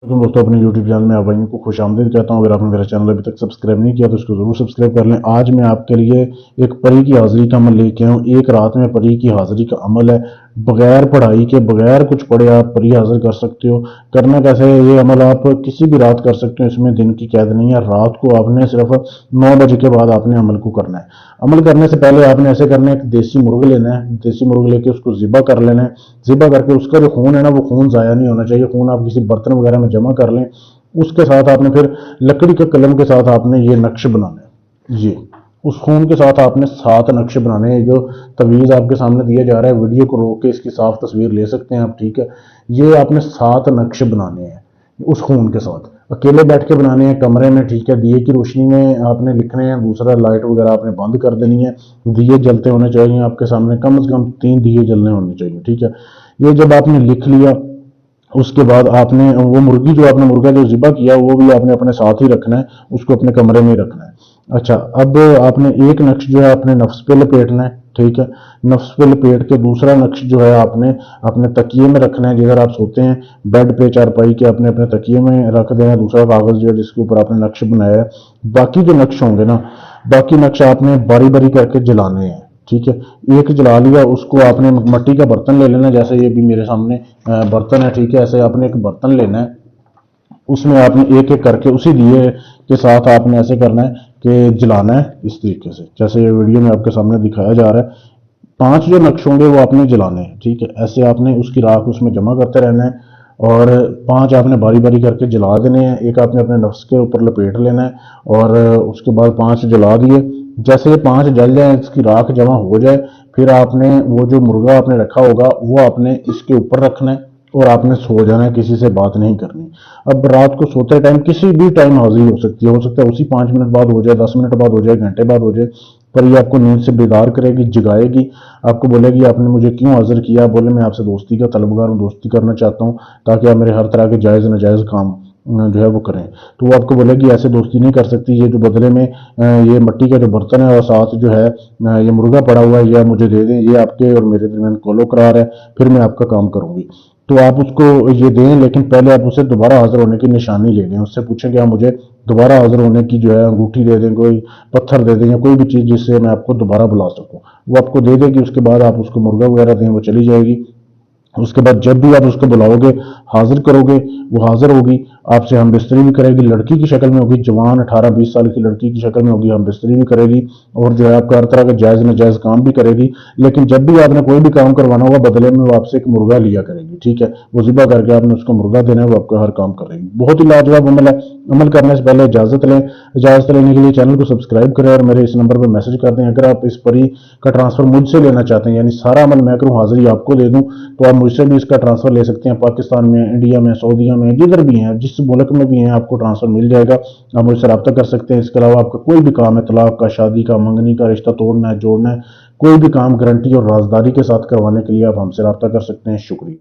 दोस्तों अपने YouTube channel में आप भाइयों को खुश आमदीद कहता हूँ। अगर आपने मेरा चैनल अभी तक सब्सक्राइब नहीं किया तो इसको ज़रूर सब्सक्राइब कर लें। आज मैं आपके लिए एक परी की हाज़िरी का अमल लेके आया हूँ। एक रात में परी की हाज़िरी का अमल है। बगैर पढ़ाई के, बगैर कुछ पढ़े आप परी हाज़िर कर सकते हो। करना कैसे है, ये अमल आप किसी भी रात कर सकते हो, इसमें दिन की कैद नहीं है। रात को आपने सिर्फ 9 बजे के बाद आपने अमल को करना है। अमल करने से पहले आपने ऐसे करना है, एक देसी मुर्ग लेना है। देसी मुर्ग लेके उसको ज़िबा कर लेना है। ज़िबा करके उसका जो खून है ना, वो खून ज़ाया नहीं होना चाहिए। खून आप किसी बर्तन वगैरह में जमा कर लें। उसके साथ आपने फिर लकड़ी के कलम के साथ आपने ये नक्श बनाना है। ये उस खून के साथ आपने 7 नक्श बनाने हैं। जो तवीज़ आपके सामने दिया जा रहा है, वीडियो को रोक के इसकी साफ तस्वीर ले सकते हैं आप, ठीक है। ये आपने 7 नक्श बनाने हैं उस खून के साथ। अकेले बैठ के बनाने हैं कमरे में, ठीक है। दिए की रोशनी में आपने लिखने हैं। दूसरा, लाइट वगैरह आपने बंद कर देनी है। दिए जलते होने चाहिए आपके सामने, कम से कम 3 दिए जलने होने चाहिए, ठीक है। ये जब आपने लिख लिया, उसके बाद आपने वो मुर्गी जो आपने मुर्गा जो ज़िबा किया वो भी आपने अपने साथ ही रखना है। उसको अपने कमरे में ही रखना है। अच्छा, अब आपने एक नक्श जो है अपने नफ्स पे लपेटना है, ठीक है। नफ्स पे लपेट के दूसरा नक्श जो है आपने अपने तकिए में रखना है। जिधर आप सोते हैं बेड पे, चारपाई के, अपने अपने तकिए में रख देना दूसरा कागज़ जो है जिसके ऊपर आपने नक्श बनाया है। बाकी जो नक्श होंगे ना, बाकी नक्श आपने बारी बारी करके जलाने हैं, ठीक है। एक जला लिया, उसको आपने मिट्टी का बर्तन ले लेना। जैसे ये भी मेरे सामने बर्तन है, ठीक है। ऐसे आपने एक बर्तन लेना है, उसमें आपने एक एक करके उसी दिए के साथ आपने ऐसे करना है कि जलाना है इस तरीके से, जैसे ये वीडियो में आपके सामने दिखाया जा रहा है। 5 जो नक्श होंगे वो आपने जलाने हैं, ठीक है। ऐसे आपने उसकी राख उसमें जमा करते रहना है और 5 आपने बारी बारी करके जला देने हैं। एक आपने अपने नफ्स के ऊपर लपेट लेना है और उसके बाद 5 जला दिए। जैसे ये 5 जल जाए, इसकी राख जमा हो जाए, फिर आपने वो जो मुर्गा आपने रखा होगा वो आपने इसके ऊपर रखना है और आपने सो जाना है, किसी से बात नहीं करनी। अब रात को सोते टाइम किसी भी टाइम हाजिरी हो सकती है। हो सकता है उसी 5 मिनट बाद हो जाए, 10 मिनट बाद हो जाए, घंटे बाद हो जाए, पर ये आपको नींद से बेदार करेगी, जगाएगी। आपको बोलेगी आपने मुझे क्यों हाजिर किया। बोले मैं आपसे दोस्ती का तलबगार हूँ, दोस्ती करना चाहता हूँ ताकि आप मेरे हर तरह के जायज़ नाजायज़ काम जो है वो करें। तो वो आपको बोलेगी ऐसे दोस्ती नहीं कर सकती। ये जो बदले में ये मिट्टी का जो बर्तन है और साथ जो है ये मुर्गा पड़ा हुआ है, ये आप मुझे दे दें, ये आपके और मेरे दरमियान कोलो करार है, फिर मैं आपका काम करूंगी। तो आप उसको ये दें, लेकिन पहले आप उसे दोबारा हाजिर होने की निशानी ले लें। उससे पूछें कि आप मुझे दोबारा हाजिर होने की जो है अंगूठी दे दें, कोई पत्थर दे दें या कोई भी चीज़ जिससे मैं आपको दोबारा बुला सकूं। वो आपको दे देगी। उसके बाद आप उसको मुर्गा वगैरह दें, वो चली जाएगी। उसके बाद जब भी आप उसको बुलाओगे, हाजिर करोगे, वो हाजिर होगी। आपसे हम बिस्तरी भी करेगी, लड़की की शक्ल में होगी, जवान 18-20 साल की लड़की की शक्ल में होगी, हम बिस्तरी भी करेगी और जो है आपका हर तरह का जायज़ नाजायज़ काम भी करेगी। लेकिन जब भी आपने कोई भी काम करवाना होगा, बदले में वो आपसे एक मुर्गा लिया करेगी, ठीक है। वो ज़िबा करके आपने उसको मुर्गा देना है, वो आपका हर काम करेगी। बहुत ही लाजवाब अमल है। अमल करने से पहले इजाज़त लें। इजाज़त लेने के लिए चैनल को सब्सक्राइब करें और मेरे इस नंबर पर मैसेज कर दें। अगर आप इस परी का ट्रांसफ़र मुझसे लेना चाहते हैं, यानी सारा अमल मैं करूँ, हाजिरी आपको दे दूँ, तो आप मुझसे भी इसका ट्रांसफ़र ले सकते हैं। पाकिस्तान में, इंडिया में, सऊदीया में, जिधर भी हैं, जिस मुल्क में भी हैं, आपको ट्रांसफ़र मिल जाएगा। आप मुझसे रब्ता कर सकते हैं। इसके अलावा आपका कोई भी काम है, तलाक का, शादी का, मंगनी का, रिश्ता तोड़ना है, जोड़ना है, कोई भी काम गारंटी और राजदारी के साथ करवाने के लिए आप हमसे रब्ता कर सकते हैं। शुक्रिया।